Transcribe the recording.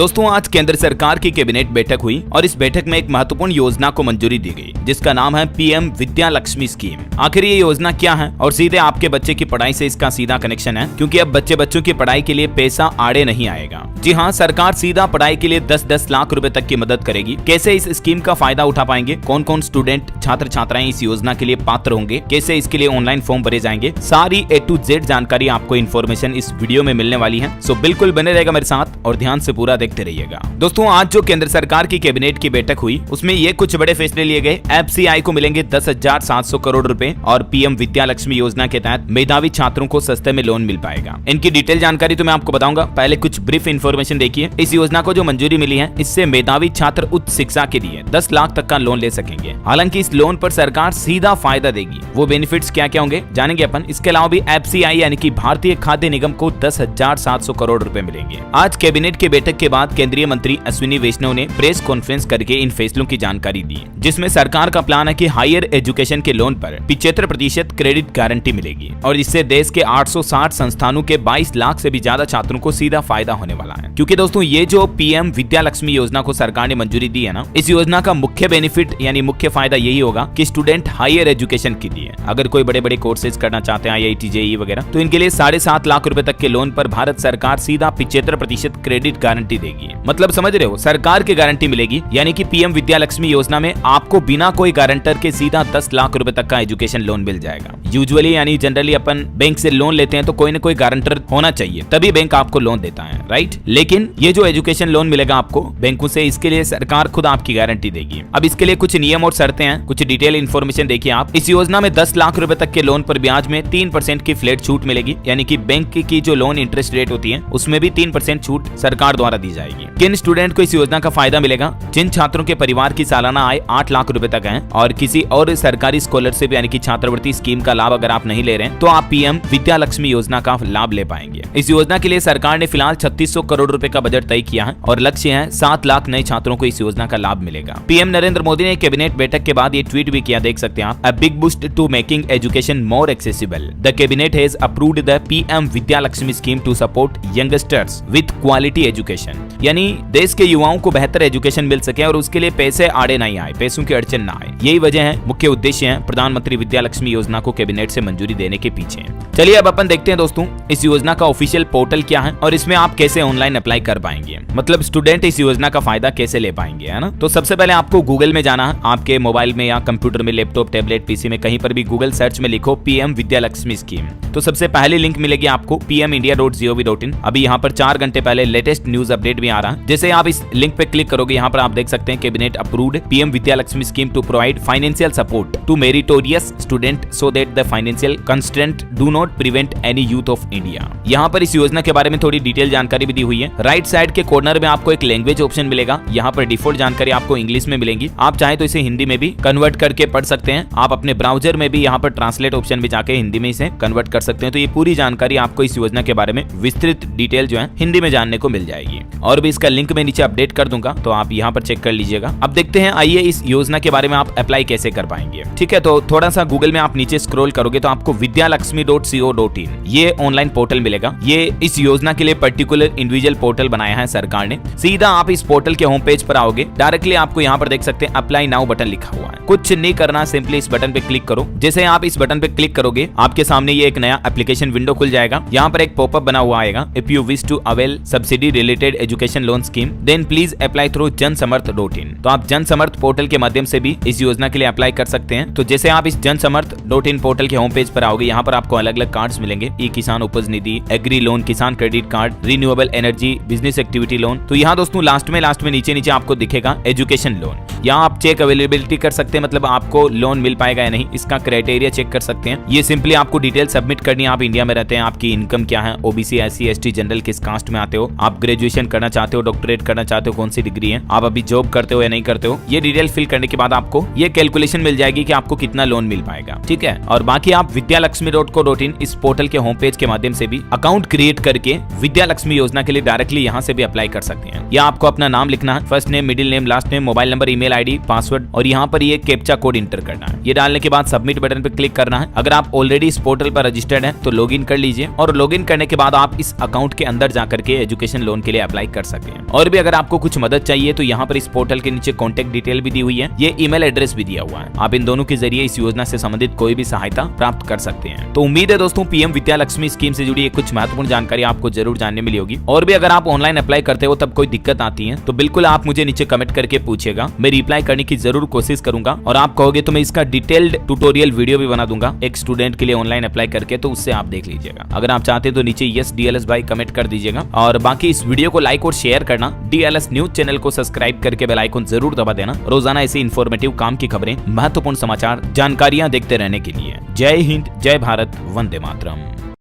दोस्तों आज केंद्र सरकार की कैबिनेट बैठक हुई और इस बैठक में एक महत्वपूर्ण योजना को मंजूरी दी गई जिसका नाम है पीएम विद्या लक्ष्मी स्कीम। आखिर ये योजना क्या है और सीधे आपके बच्चे की पढ़ाई से इसका सीधा कनेक्शन है, क्योंकि अब बच्चों की पढ़ाई के लिए पैसा आड़े नहीं आएगा। जी हाँ, सरकार सीधा पढ़ाई के लिए 10-10 लाख रुपए तक की मदद करेगी। कैसे इस स्कीम का फायदा उठा पाएंगे, कौन कौन स्टूडेंट छात्र छात्राएं इस योजना के लिए पात्र होंगे, कैसे इसके लिए ऑनलाइन फॉर्म भरे जाएंगे, सारी A to Z जानकारी आपको इन्फॉर्मेशन इस वीडियो में मिलने वाली है। सो बिल्कुल बने रहेगा मेरे साथ और ध्यान से पूरा देखते रहिएगा। दोस्तों आज जो केंद्र सरकार की कैबिनेट की बैठक हुई उसमें ये कुछ बड़े फैसले लिए गए। FCI को मिलेंगे 10,700 करोड़ रुपए और पीएम विद्या लक्ष्मी योजना के तहत मेधावी छात्रों को सस्ते में लोन मिल पाएगा। इनकी डिटेल जानकारी तो मैं आपको बताऊंगा, पहले कुछ ब्रीफ इन्फॉर्मेशन देखिए। इस योजना को जो मंजूरी मिली है इससे मेधावी छात्र उच्च शिक्षा के लिए 10 लाख तक का लोन ले सकेंगे। हालांकि इस लोन पर सरकार सीधा फायदा देगी। वो बेनिफिट्स क्या क्या होंगे जानेंगे अपन। इसके अलावा भी FCI यानी कि भारतीय खाद्य निगम को 10,700 करोड़ रुपए मिलेंगे। आज कैबिनेट की बैठक के बाद केंद्रीय मंत्री अश्विनी वैष्णव ने प्रेस कॉन्फ्रेंस करके इन फैसलों की जानकारी दी, जिसमें सरकार का प्लान है कि हायर एजुकेशन के लोन पर 75% क्रेडिट गारंटी मिलेगी और इससे देश के 860 संस्थानों के 22 लाख से भी ज्यादा छात्रों को सीधा फायदा होने वाला है। क्योंकि दोस्तों ये जो पीएम विद्या लक्ष्मी योजना को सरकार ने मंजूरी दी है ना, इस योजना का मुख्य बेनिफिट यानी मुख्य फायदा यही होगा कि स्टूडेंट हायर एजुकेशन के लिए अगर कोई बड़े बड़े कोर्सेज करना चाहते हैं IIT JEE वगैरह, तो इनके लिए 7.5 लाख रुपए तक के लोन पर भारत सरकार सीधा 75% क्रेडिट गारंटी देगी। मतलब समझ रहे हो, सरकार की गारंटी मिलेगी। यानी कि पीएम विद्या लक्ष्मी योजना में आपको बिना कोई गारंटर के सीधा 10 लाख रुपए तक का एजुकेशन लोन मिल जाएगा। यूजुअली यानी जनरली अपन बैंक से लोन लेते हैं तो कोई न कोई गारंटर होना चाहिए, तभी बैंक आपको लोन देता है, राइट। लेकिन ये जो एजुकेशन लोन मिलेगा आपको बैंकों से, इसके लिए सरकार खुद आपकी गारंटी देगी। अब इसके लिए कुछ नियम और शर्तें हैं, कुछ डिटेल इन्फॉर्मेशन देखिए आप। इस योजना में 10 लाख रुपए तक के लोन पर ब्याज में 3% की फ्लैट छूट मिलेगी। यानी कि बैंक की जो लोन इंटरेस्ट रेट होती है उसमें भी 3% छूट सरकार द्वारा दी जाएगी। किन स्टूडेंट को इस योजना का फायदा मिलेगा? जिन छात्रों के परिवार की सालाना आय 8 लाख रुपए तक है और किसी और सरकारी स्कॉलरशिप यानी कि छात्रवृत्ति स्कीम का लाभ अगर आप नहीं ले रहे हैं तो आप पीएम विद्या लक्ष्मी योजना का लाभ ले पाएंगे। इस योजना के लिए सरकार ने फिलहाल 3600 करोड़ रुपए का बजट तय किया है और लक्ष्य है 7 लाख नए छात्रों को इस योजना का लाभ मिलेगा। पीएम नरेंद्र मोदी ने कैबिनेट बैठक के बाद ये ट्वीट भी किया, देख सकते हैं आप। A big boost to making education more accessible. The cabinet has approved the PM Vidya Lakshmi scheme to support youngsters with quality education. यानी देश के युवाओं को बेहतर एजुकेशन मिल सके और उसके लिए पैसे आड़े नहीं आए, पैसों की अड़चन ना आए। यही वजह है, मुख्य उद्देश्य है प्रधानमंत्री विद्या लक्ष्मी योजना को कैबिनेट से मंजूरी देने के पीछे। चलिए अब अपन देखते हैं दोस्तों इस योजना का ऑफिशियल पोर्टल क्या है और इसमें आप कैसे ऑनलाइन अप्लाई कर पाएंगे, मतलब स्टूडेंट इस योजना का फायदा कैसे ले पाएंगे, है ना। तो सबसे पहले आपको गूगल में जाना है। आपके मोबाइल में या कंप्यूटर में, लैपटॉप, टैबलेट, पीसी में कहीं पर भी गूगल सर्च में लिखो पीएम विद्या लक्ष्मी स्कीम, तो सबसे पहली लिंक मिलेगी आपको pmindia.gov.in। अभी यहाँ पर 4 घंटे पहले लेटेस्ट न्यूज अपडेट भी आ रहा है। जैसे आप इस लिंक पे क्लिक करोगे यहाँ पर आप देख सकते हैं cabinet approved PM Vidya Lakshmi scheme to provide financial support to meritorious student so that the financial constraint do not prevent any youth of India. यहाँ पर इस योजना के बारे में थोड़ी डिटेल जानकारी भी दी हुई है। राइट साइड के कॉर्नर में आपको एक लैंग्वेज ऑप्शन मिलेगा। यहाँ पर डिफॉल्ट जानकारी आपको इंग्लिश में मिलेगी। आप चाहे तो इसे हिंदी में भी कन्वर्ट करके पढ़ सकते हैं। आप अपने ब्राउजर में भी यहाँ पर ट्रांसलेट ऑप्शन में जाके हिंदी में इसे कन्वर्ट कर सकते हैं। तो ये पूरी जानकारी आपको इस योजना के बारे में विस्तृत डिटेल जो है हिंदी में जानने को मिल जाएगी और भी इसका लिंक मैं नीचे अपडेट कर दूंगा, तो आप यहाँ पर चेक कर लीजिएगा। अब देखते हैं, आइए इस योजना के बारे में आप अप्लाई कैसे कर पाएंगे। ठीक है, तो थोड़ा सा गूगल में आप नीचे स्क्रॉल करोगे तो आपको vidyalakshmi.co.in ये ऑनलाइन पोर्टल मिलेगा। ये इस योजना के लिए पर्टिकुलर इंडिविजुअल पोर्टल बनाया है सरकार ने। सीधा आप इस पोर्टल के होम पेज पर आओगे, डायरेक्टली आपको यहाँ पर देख सकते हैं अप्लाई नाउ बटन लिखा हुआ है। कुछ नहीं करना, सिंपली इस बटन पे क्लिक करो। जैसे आप इस बटन पे क्लिक करोगे आपके सामने ये एक नया एप्लीकेशन विंडो खुल जाएगा। यहाँ पर एक पॉपअप बना हुआ आएगा, if you wish to avail subsidy related education loan scheme then please apply through jansamarth.in। तो आप जनसमर्थ पोर्टल के माध्यम से भी इस योजना के लिए अप्लाई कर सकते हैं। तो जैसे आप इस jansamarth.in पोर्टल के होम पेज पर आओगे, यहाँ पर आपको अलग अलग कार्ड्स मिलेंगे। ई किसान उपज निधि, एग्री लोन, किसान credit card, renewable energy, business activity loan. तो यहाँ दोस्तों लास्ट में नीचे आपको दिखेगा एजुकेशन लोन। यहाँ आप चेक अवेलेबिलिटी कर सकते हैं, मतलब आपको लोन मिल पाएगा या नहीं, इसका क्राइटेरिया चेक कर सकते हैं। ये सिंपली आपको डिटेल सबमिट करनी है। आप इंडिया में रहते हैं, आपकी इनकम क्या है, ओबीसी, SC, ST, जनरल किस कास्ट में आते हो, आप ग्रेजुएशन करना चाहते हो, डॉक्टरेट करना चाहते हो, कौन सी डिग्री है, आप अभी जॉब करते हो या नहीं करते हो। ये डिटेल फिल करने के बाद आपको ये कैलकुलेशन मिल जाएगी कि आपको कितना लोन मिल पाएगा। ठीक है, और बाकी आप vidyalakshmi.co.in इस पोर्टल के होम पेज के माध्यम से भी अकाउंट क्रिएट करके विद्या लक्ष्मी योजना के लिए डायरेक्टली यहाँ से भी अप्लाई कर सकते हैं। या आपको अपना नाम लिखना है, first name, middle name, last name, mobile number, email ID, password और यहाँ पर ये कैप्चा कोड इंटर करना है। ये डालने के बाद सबमिट बटन पर क्लिक करना है। अगर आप ऑलरेडी इस पोर्टल पर रजिस्टर्ड है तो लॉगिन कर लीजिए और लॉगिन करने के बाद आप इस अकाउंट के अंदर जाकर के एजुकेशन लोन के लिए अप्लाई कर सके। और भी अगर आपको कुछ मदद चाहिए तो यहाँ पर इस पोर्टल के नीचे कॉन्टेक्ट डिटेल भी दी हुई है, ये ईमेल एड्रेस भी दिया हुआ है। आप इन दोनों के जरिए इस योजना से संबंधित कोई भी सहायता प्राप्त कर सकते हैं। तो उम्मीद है दोस्तों पीएम विद्या लक्ष्मी स्कीम से जुड़ी कुछ महत्वपूर्ण जानकारी आपको जरूर जानने मिली होगी। और भी अगर आप ऑनलाइन अप्लाई करते हो तब कोई दिक्कत आती है तो बिल्कुल आप मुझे नीचे कमेंट करके पूछिएगा, मैं रिप्लाई करने की जरूर कोशिश करूंगा। और आप कहोगे तो मैं इसका डिटेल्ड ट्यूटोरियल वीडियो भी बना दूंगा एक स्टूडेंट के लिए ऑनलाइन अप्लाई करके, तो उससे आप देख लीजिएगा। अगर आप चाहते हैं तो नीचे यस डीएलएस भाई कमेंट कर दीजिएगा। और बाकी इस वीडियो को लाइक और शेयर करना, डीएलएस न्यूज चैनल को सब्सक्राइब करके बेल आइकन जरूर दबा देना रोजाना ऐसे इन्फॉर्मेटिव काम की खबरें, महत्वपूर्ण समाचार, जानकारियां देखते रहने के लिए। जय हिंद, जय भारत, वंदे मातरम।